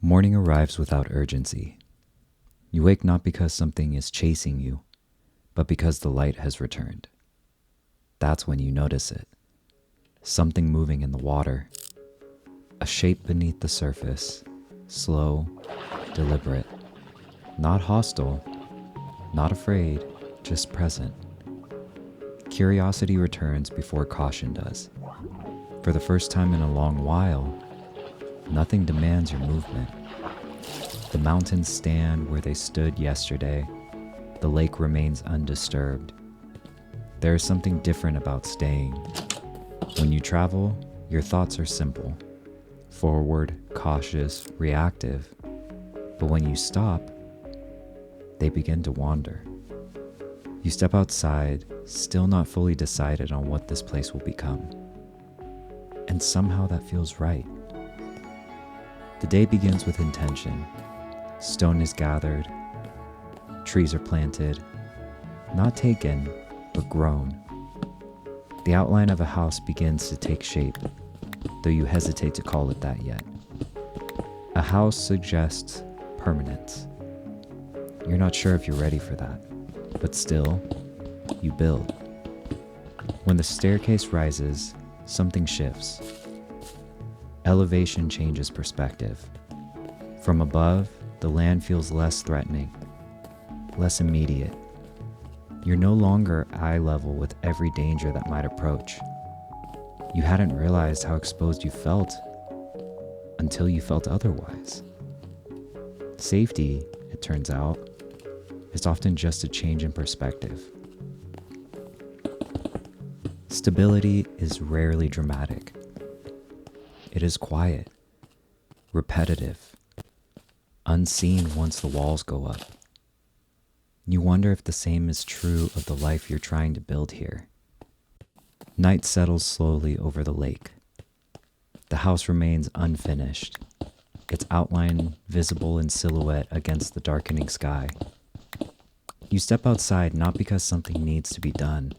Morning arrives without urgency. You wake not because something is chasing you, but because the light has returned. That's when you notice it. Something moving in the water. A shape beneath the surface, slow, deliberate. Not hostile, not afraid, just present. Curiosity returns before caution does. For the first time in a long while, nothing demands your movement. The mountains stand where they stood yesterday. The lake remains undisturbed. There is something different about staying. When you travel, your thoughts are simple. Forward, cautious, reactive. But when you stop, they begin to wander. You step outside, still not fully decided on what this place will become. And somehow that feels right. The day begins with intention. Stone is gathered. Trees are planted. Not taken, but grown. The outline of a house begins to take shape, though you hesitate to call it that yet. A house suggests permanence. You're not sure if you're ready for that, but still, you build. When the staircase rises, something shifts. Elevation changes perspective. From above, the land feels less threatening, less immediate. You're no longer eye level with every danger that might approach. You hadn't realized how exposed you felt until you felt otherwise. Safety, it turns out, is often just a change in perspective. Stability is rarely dramatic. It is quiet, repetitive, unseen once the walls go up. You wonder if the same is true of the life you're trying to build here. Night settles slowly over the lake. The house remains unfinished, its outline visible in silhouette against the darkening sky. You step outside not because something needs to be done,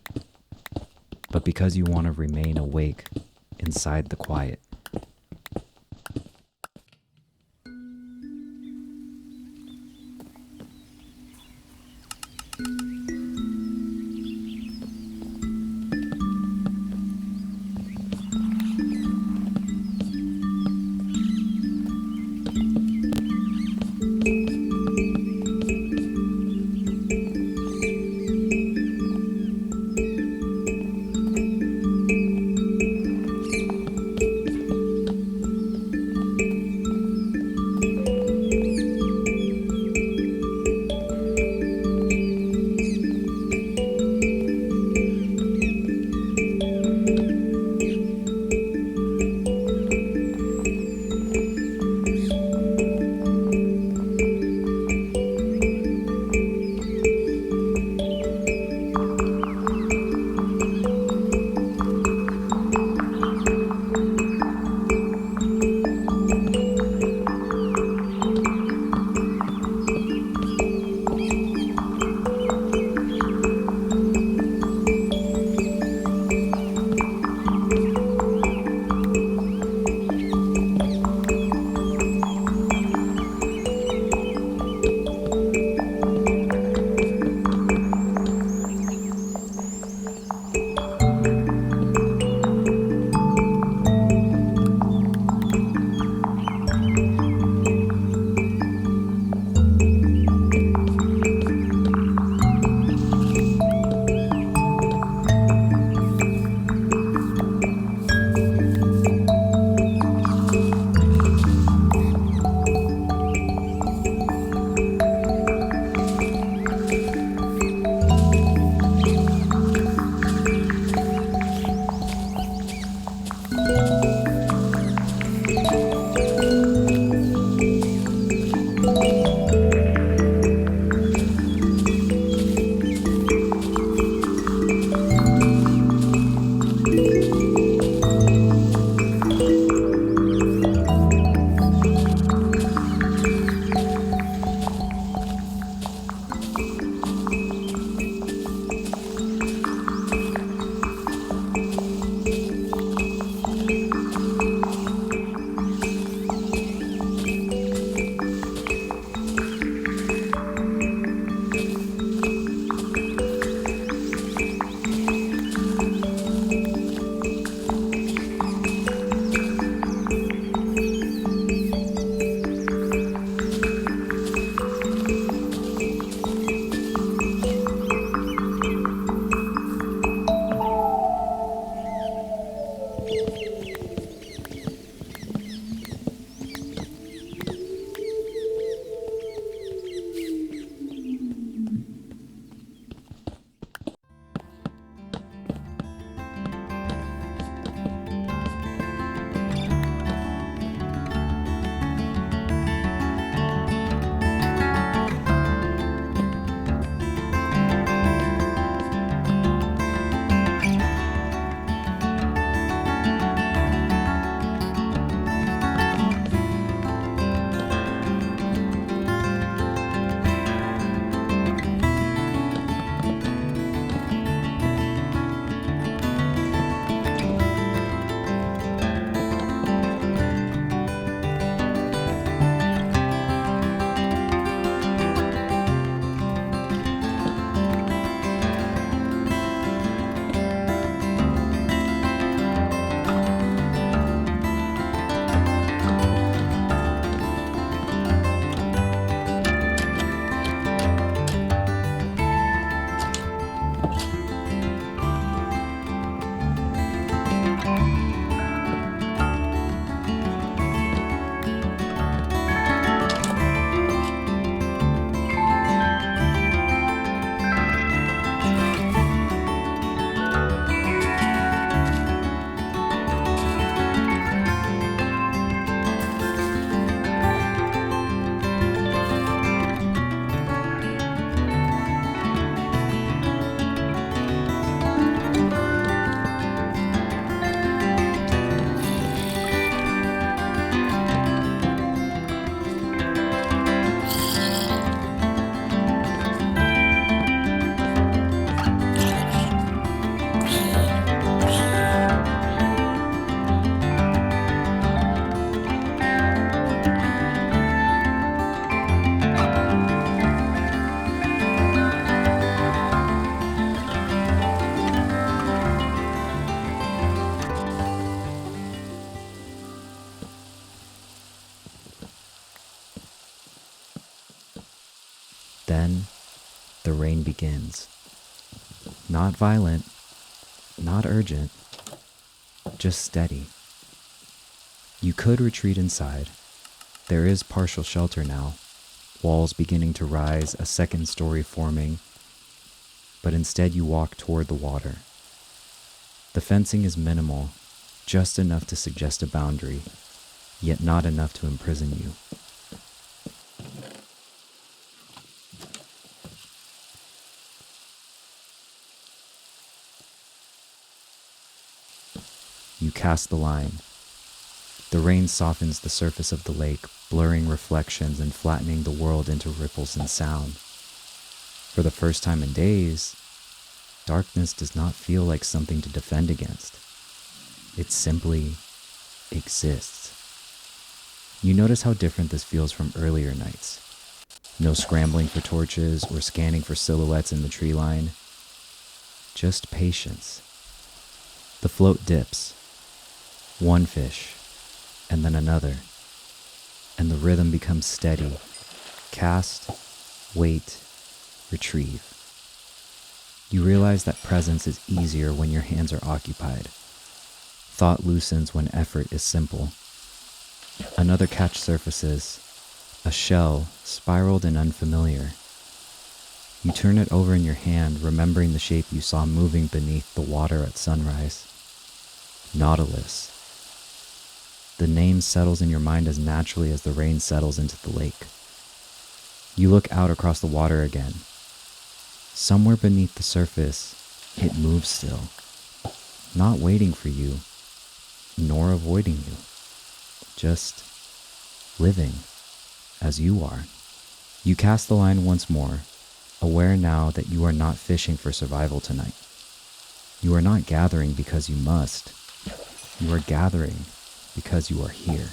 but because you want to remain awake inside the quiet. Then the rain begins. Not violent, not urgent, just steady. You could retreat inside. There is partial shelter now, walls beginning to rise, a second story forming, but instead you walk toward the water. The fencing is minimal, just enough to suggest a boundary, yet not enough to imprison you. You cast the line. The rain softens the surface of the lake, blurring reflections and flattening the world into ripples and sound. For the first time in days, darkness does not feel like something to defend against. It simply exists. You notice how different this feels from earlier nights. No scrambling for torches or scanning for silhouettes in the tree line. Just patience. The float dips. One fish, and then another, and the rhythm becomes steady. Cast, wait, retrieve. You realize that presence is easier when your hands are occupied. Thought loosens when effort is simple. Another catch surfaces, a shell spiraled and unfamiliar. You turn it over in your hand, remembering the shape you saw moving beneath the water at sunrise. Nautilus. The name settles in your mind as naturally as the rain settles into the lake. You look out across the water again. Somewhere beneath the surface, it moves still, not waiting for you, nor avoiding you, just living as you are. You cast the line once more, aware now that you are not fishing for survival tonight. You are not gathering because you must. You are gathering because you are here.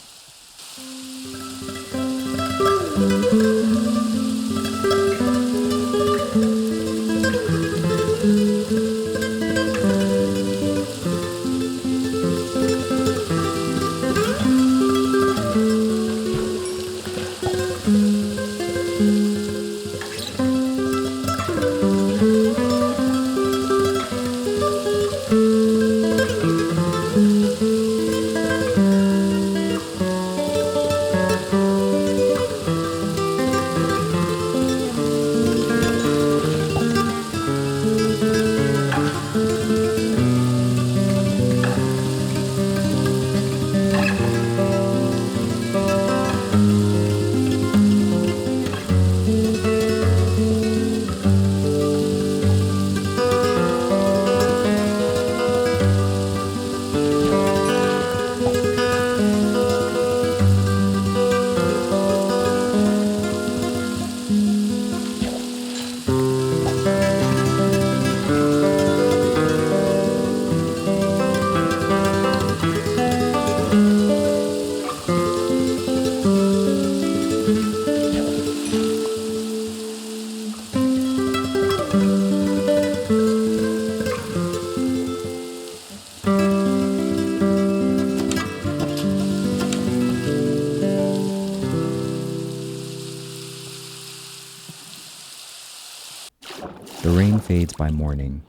The rain fades by morning,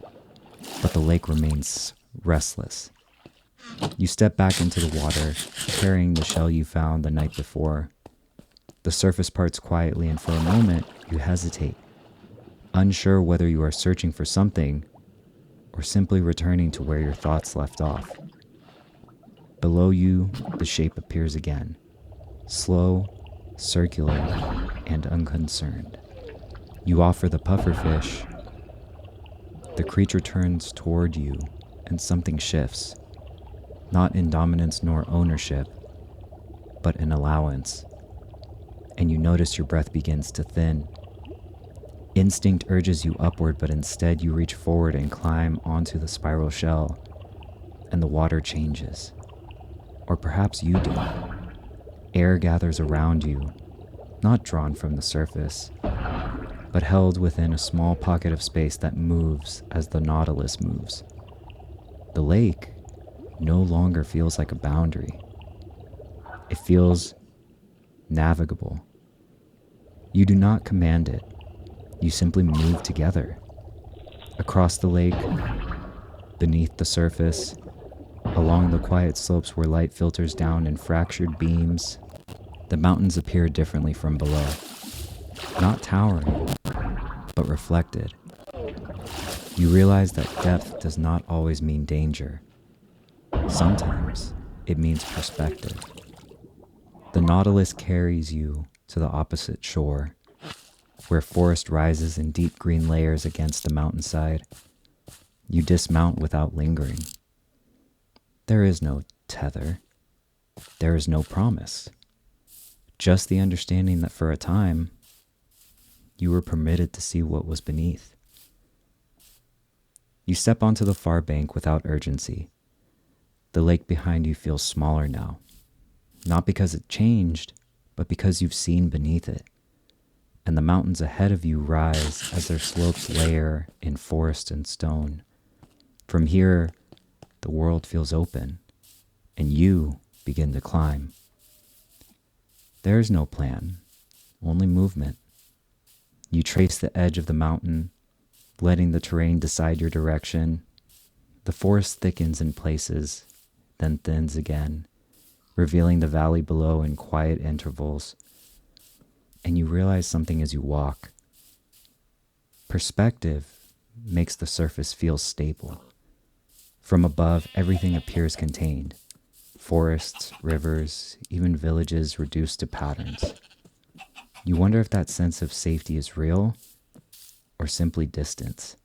but the lake remains restless. You step back into the water, carrying the shell you found the night before. The surface parts quietly, and for a moment, you hesitate, unsure whether you are searching for something or simply returning to where your thoughts left off. Below you, the shape appears again, slow, circular, and unconcerned. You offer the pufferfish. The creature turns toward you, and something shifts, not in dominance nor ownership, but in allowance. And you notice your breath begins to thin. Instinct urges you upward, but instead you reach forward and climb onto the spiral shell, and the water changes. Or perhaps you do. Air gathers around you, not drawn from the surface, but held within a small pocket of space that moves as the Nautilus moves. The lake no longer feels like a boundary. It feels navigable. You do not command it. You simply move together. Across the lake, beneath the surface, along the quiet slopes where light filters down in fractured beams, the mountains appear differently from below. Not towering, but reflected. You realize that depth does not always mean danger. Sometimes it means perspective. The Nautilus carries you to the opposite shore, where forest rises in deep green layers against the mountainside. You dismount without lingering. There is no tether. There is no promise. Just the understanding that for a time, you were permitted to see what was beneath. You step onto the far bank without urgency. The lake behind you feels smaller now, not because it changed, but because you've seen beneath it. And the mountains ahead of you rise as their slopes layer in forest and stone. From here, the world feels open, and you begin to climb. There is no plan, only movement. You trace the edge of the mountain, letting the terrain decide your direction. The forest thickens in places, then thins again, revealing the valley below in quiet intervals. And you realize something as you walk. Perspective makes the surface feel stable. From above, everything appears contained. Forests, rivers, even villages reduced to patterns. You wonder if that sense of safety is real or simply distance.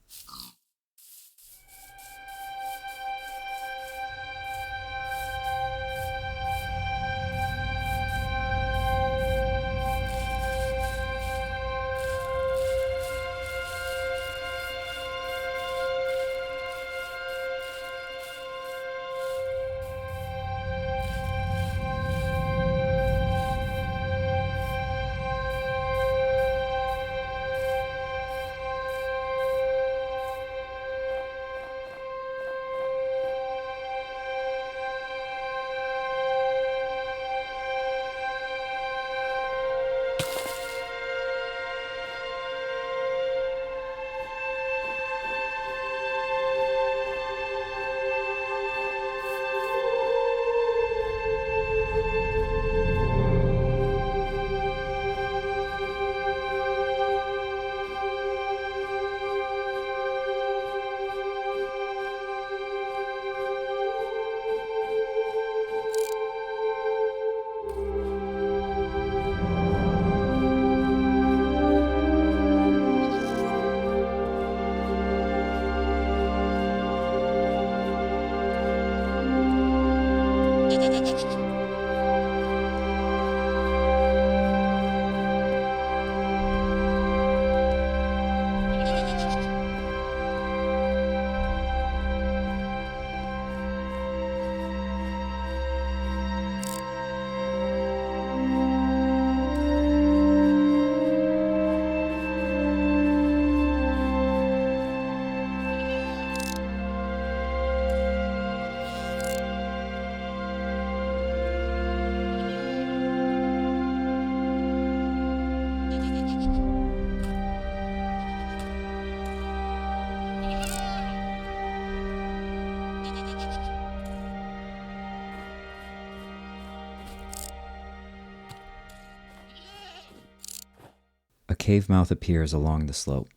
A cave mouth appears along the slope.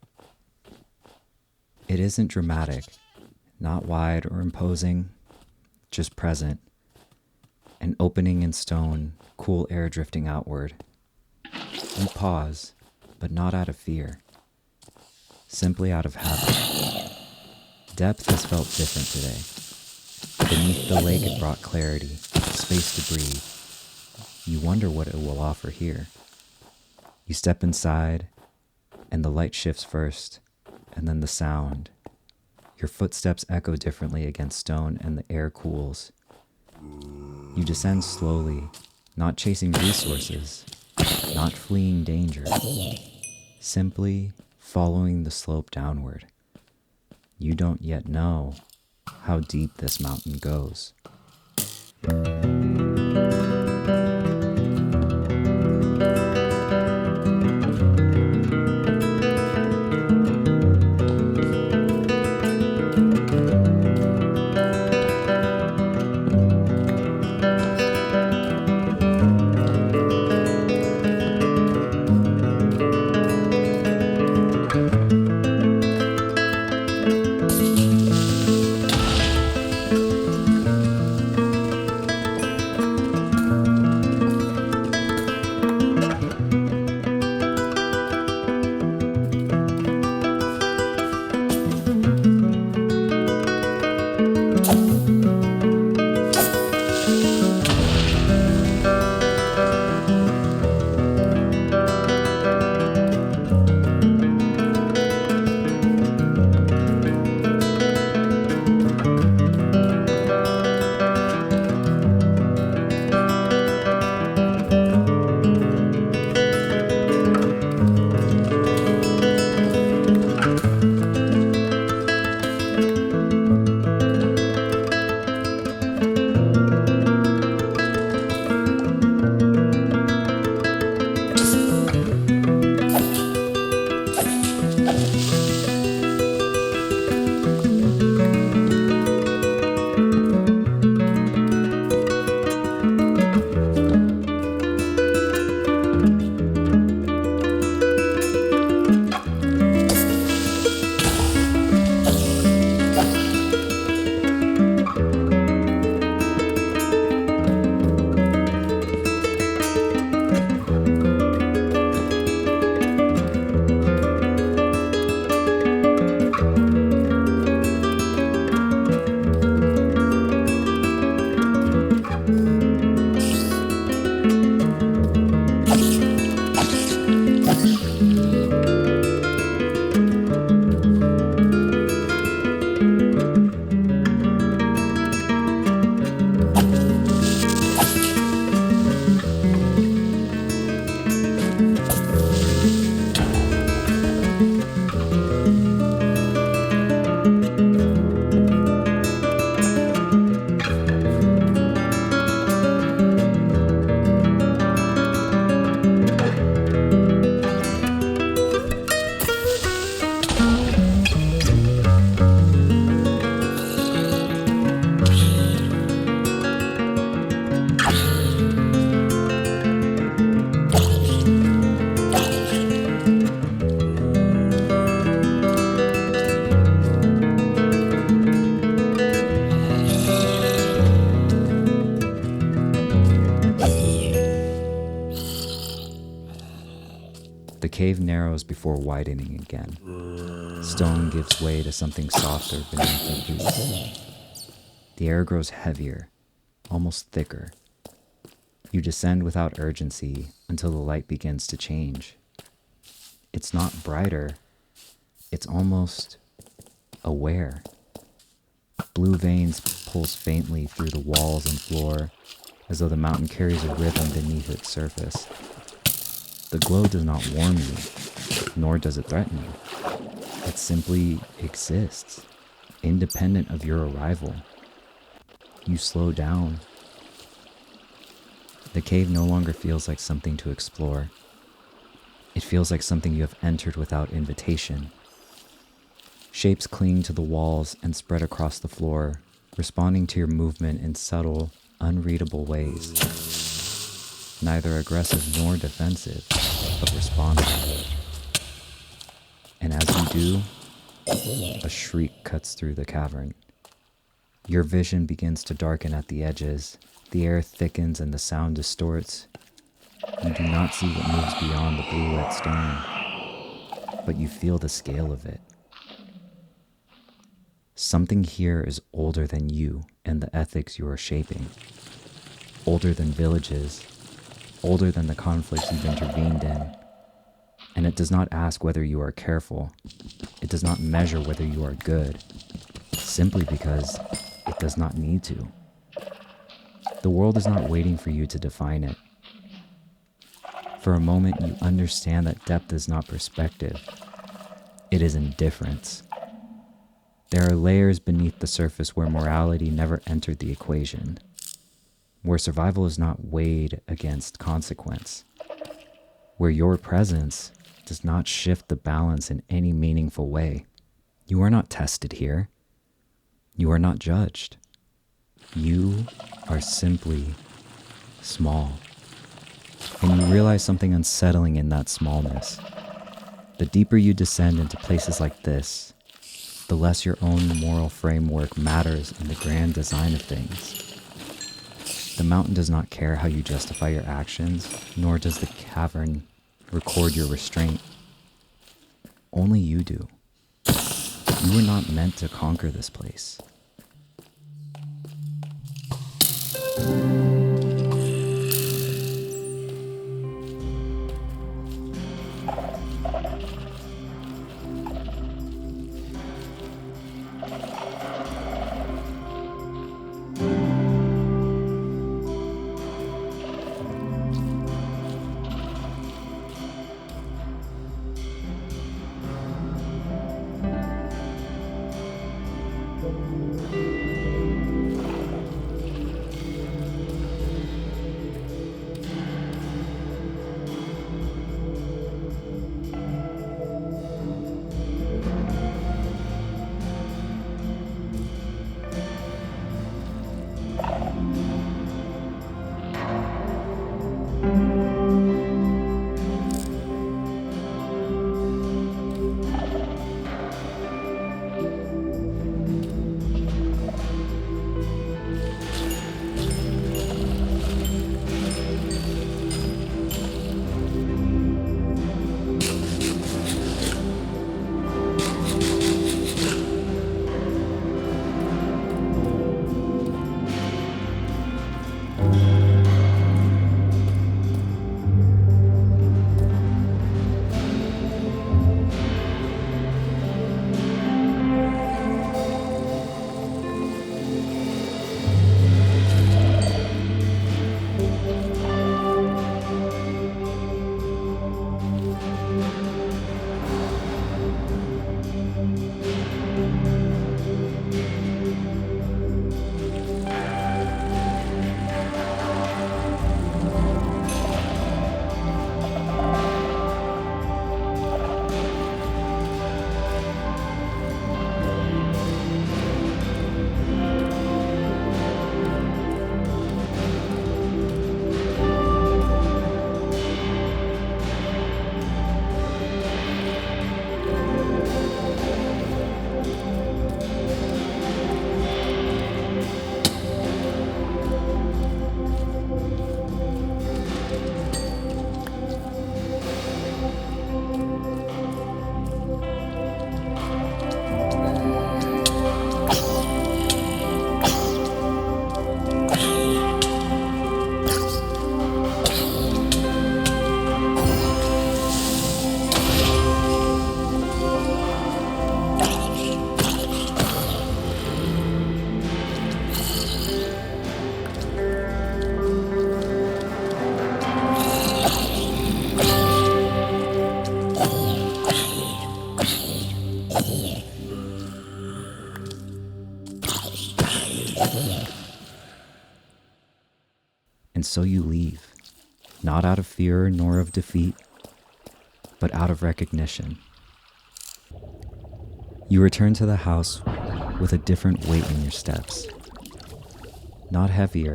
It isn't dramatic, not wide or imposing, just present. An opening in stone, cool air drifting outward. You pause, but not out of fear, simply out of habit. Depth has felt different today. Beneath the lake it brought clarity, space to breathe. You wonder what it will offer here. You step inside, and the light shifts first, and then the sound. Your footsteps echo differently against stone, and the air cools. You descend slowly, not chasing resources, not fleeing danger, simply following the slope downward. You don't yet know how deep this mountain goes. The cave narrows before widening again. Stone gives way to something softer beneath the roots. The air grows heavier, almost thicker. You descend without urgency until the light begins to change. It's not brighter, it's almost aware. Blue veins pulse faintly through the walls and floor, as though the mountain carries a rhythm beneath its surface. The glow does not warm you, nor does it threaten you. It simply exists, independent of your arrival. You slow down. The cave no longer feels like something to explore. It feels like something you have entered without invitation. Shapes cling to the walls and spread across the floor, responding to your movement in subtle, unreadable ways. Neither aggressive nor defensive, but responsive. And as you do, a shriek cuts through the cavern. Your vision begins to darken at the edges. The air thickens and the sound distorts. You do not see what moves beyond the blue-lit stone, but you feel the scale of it. Something here is older than you and the ethics you are shaping. Older than villages, older than the conflicts you've intervened in. And it does not ask whether you are careful. It does not measure whether you are good, simply because it does not need to. The world is not waiting for you to define it. For a moment, you understand that depth is not perspective. It is indifference. There are layers beneath the surface where morality never entered the equation, where survival is not weighed against consequence, where your presence does not shift the balance in any meaningful way. You are not tested here. You are not judged. You are simply small. And you realize something unsettling in that smallness. The deeper you descend into places like this, the less your own moral framework matters in the grand design of things. The mountain does not care how you justify your actions, nor does the cavern record your restraint. Only you do. You were not meant to conquer this place. so you leave, not out of fear nor of defeat, but out of recognition. You return to the house with a different weight in your steps. Not heavier,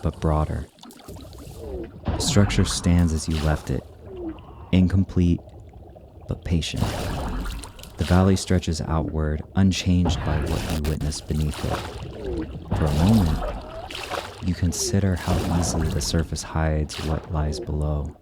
but broader. The structure stands as you left it, incomplete, but patient. The valley stretches outward, unchanged by what you witnessed beneath it. For a moment, you consider how easily the surface hides what lies below.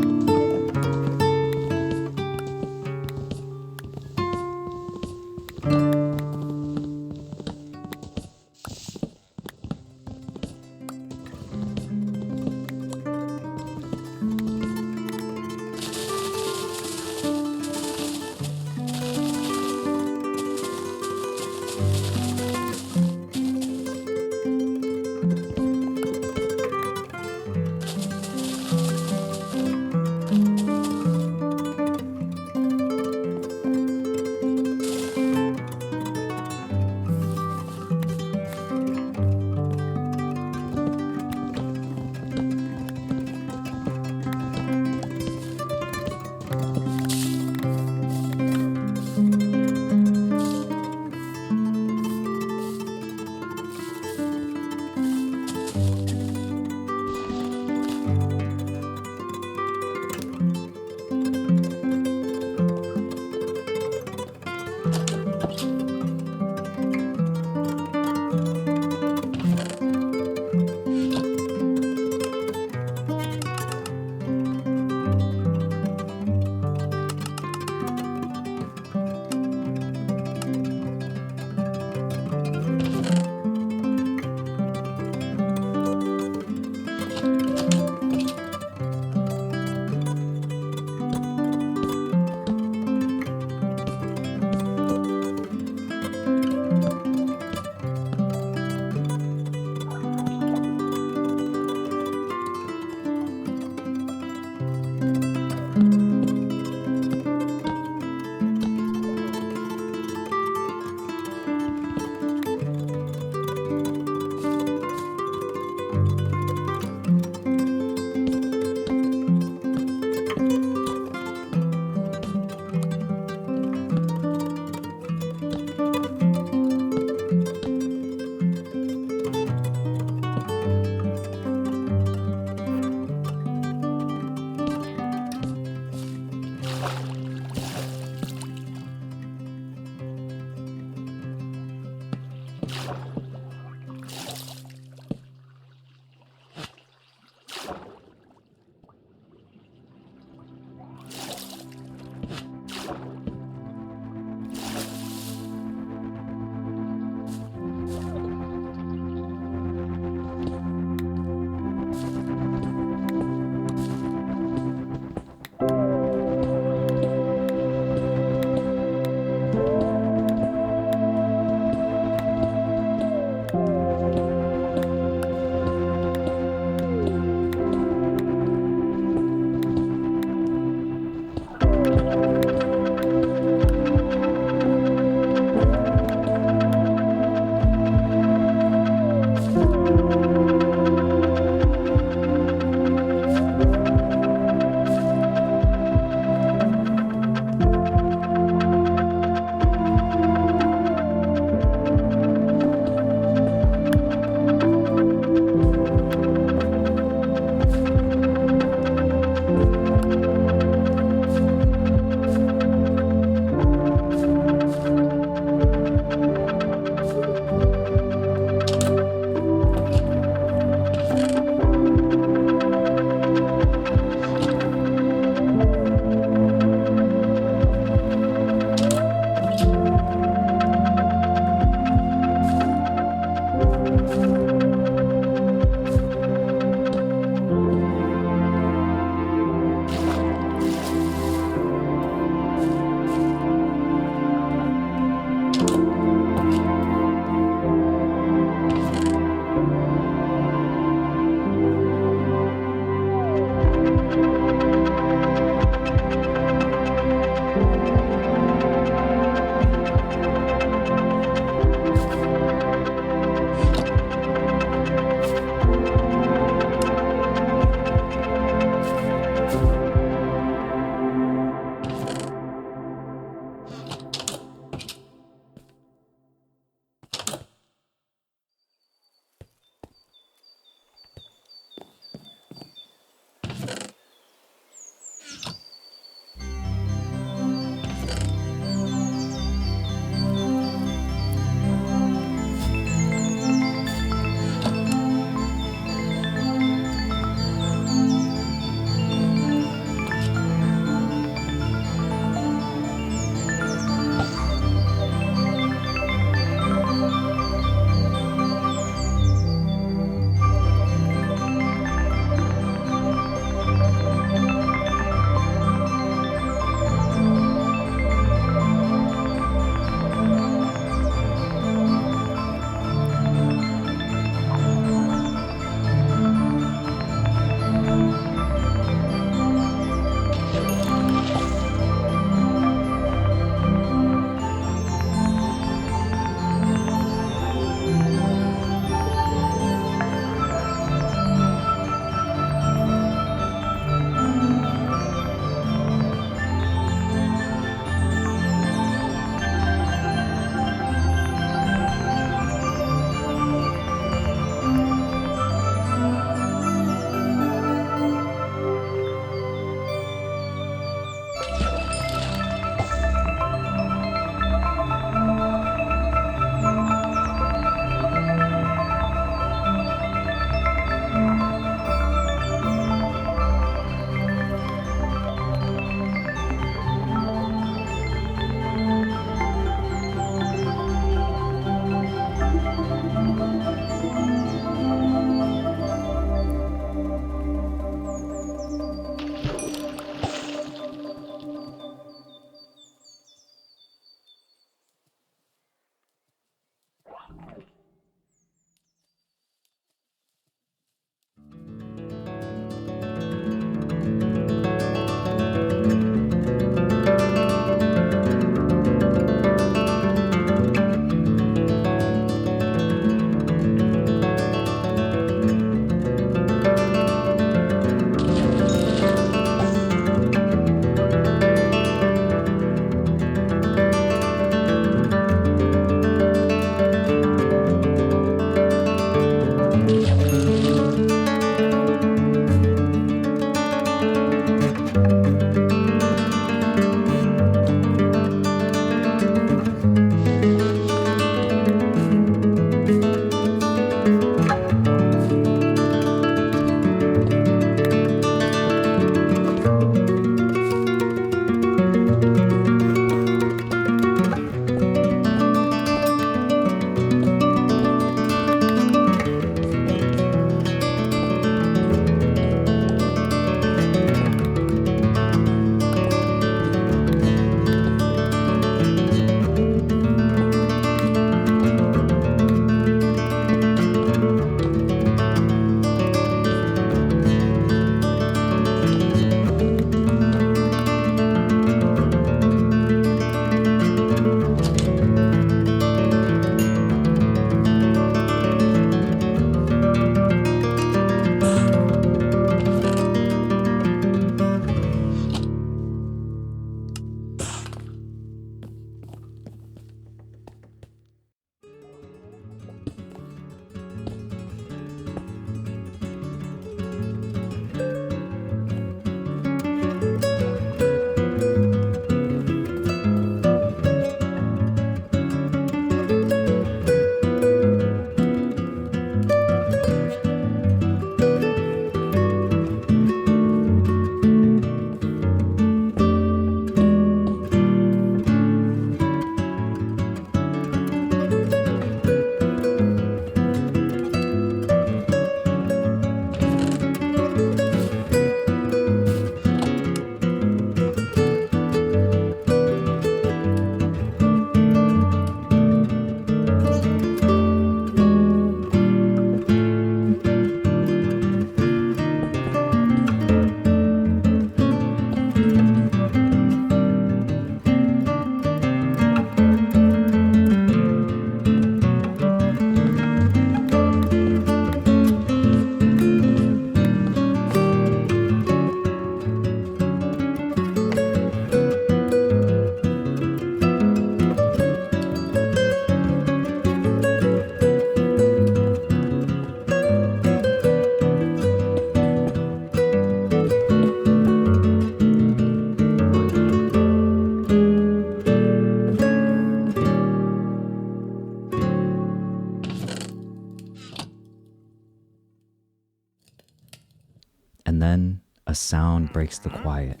a sound breaks the quiet.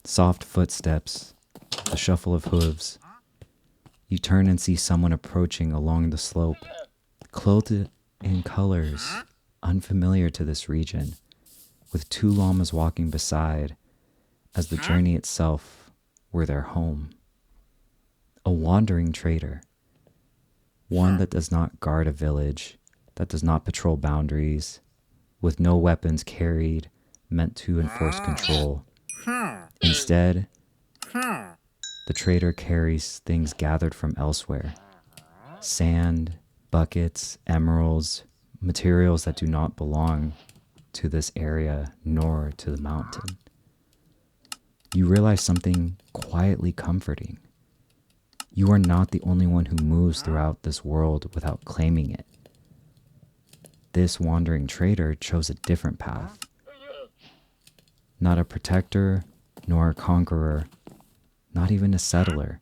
Soft footsteps, the shuffle of hooves. You turn and see someone approaching along the slope, clothed in colors unfamiliar to this region, with two llamas walking beside, as the journey itself were their home. A wandering trader, one that does not guard a village, that does not patrol boundaries, with no weapons carried meant to enforce control. Instead, the trader carries things gathered from elsewhere: sand, buckets, emeralds, materials that do not belong to this area nor to the mountain. You realize something quietly comforting. You are not the only one who moves throughout this world without claiming it. This wandering trader chose a different path. Not a protector, nor a conqueror, not even a settler.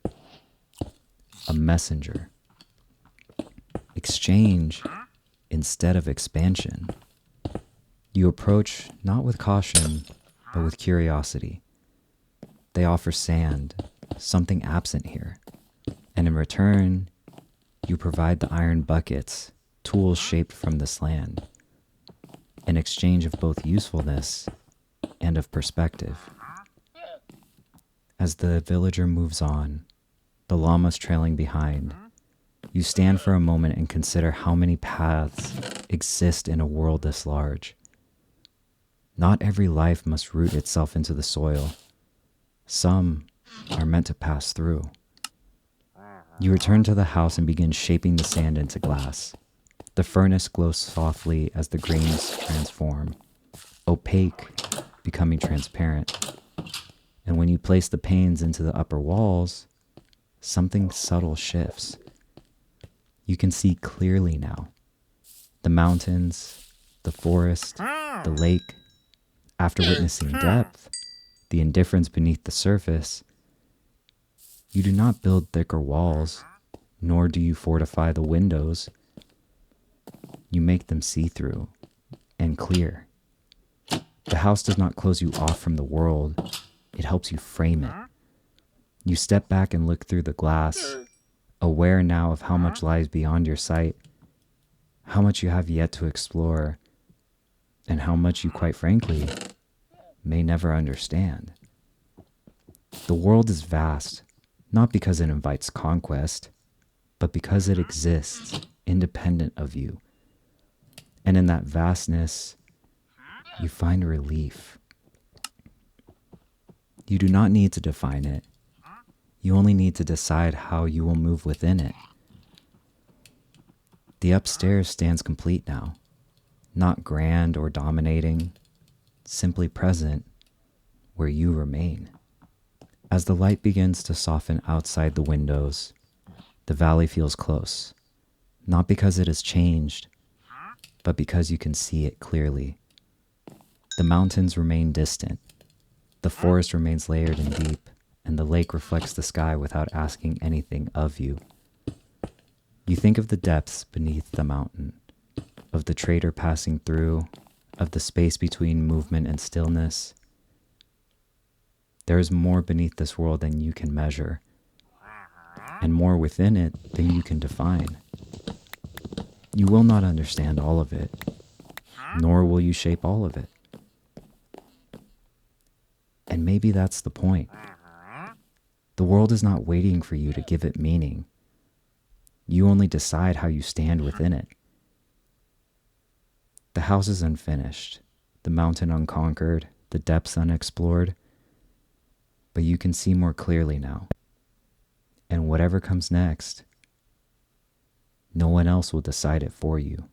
A messenger. Exchange instead of expansion. You approach not with caution, but with curiosity. They offer sand, something absent here. And in return, you provide the iron buckets, tools shaped from this land, an exchange of both usefulness and of perspective. As the villager moves on, the llamas trailing behind, you stand for a moment and consider how many paths exist in a world this large. Not every life must root itself into the soil. Some are meant to pass through. You return to the house and begin shaping the sand into glass. The furnace glows softly as the grains transform, opaque, becoming transparent. And when you place the panes into the upper walls, something subtle shifts. You can see clearly now. The mountains, the forest, the lake. After witnessing depth, the indifference beneath the surface, you do not build thicker walls, nor do you fortify the windows. You make them see-through and clear. The house does not close you off from the world. It helps you frame it. You step back and look through the glass, aware now of how much lies beyond your sight, how much you have yet to explore, and how much you, quite frankly, may never understand. The world is vast, not because it invites conquest, but because it exists independent of you. And in that vastness, you find relief. You do not need to define it. You only need to decide how you will move within it. The upstairs stands complete now, not grand or dominating, simply present where you remain. As the light begins to soften outside the windows, the valley feels close, not because it has changed, but because you can see it clearly. The mountains remain distant, the forest remains layered and deep, and the lake reflects the sky without asking anything of you. You think of the depths beneath the mountain, of the trader passing through, of the space between movement and stillness. There is more beneath this world than you can measure, and more within it than you can define. You will not understand all of it, nor will you shape all of it. And maybe that's the point. The world is not waiting for you to give it meaning. You only decide how you stand within it. The house is unfinished, the mountain unconquered, the depths unexplored, but you can see more clearly now. And whatever comes next, no one else will decide it for you.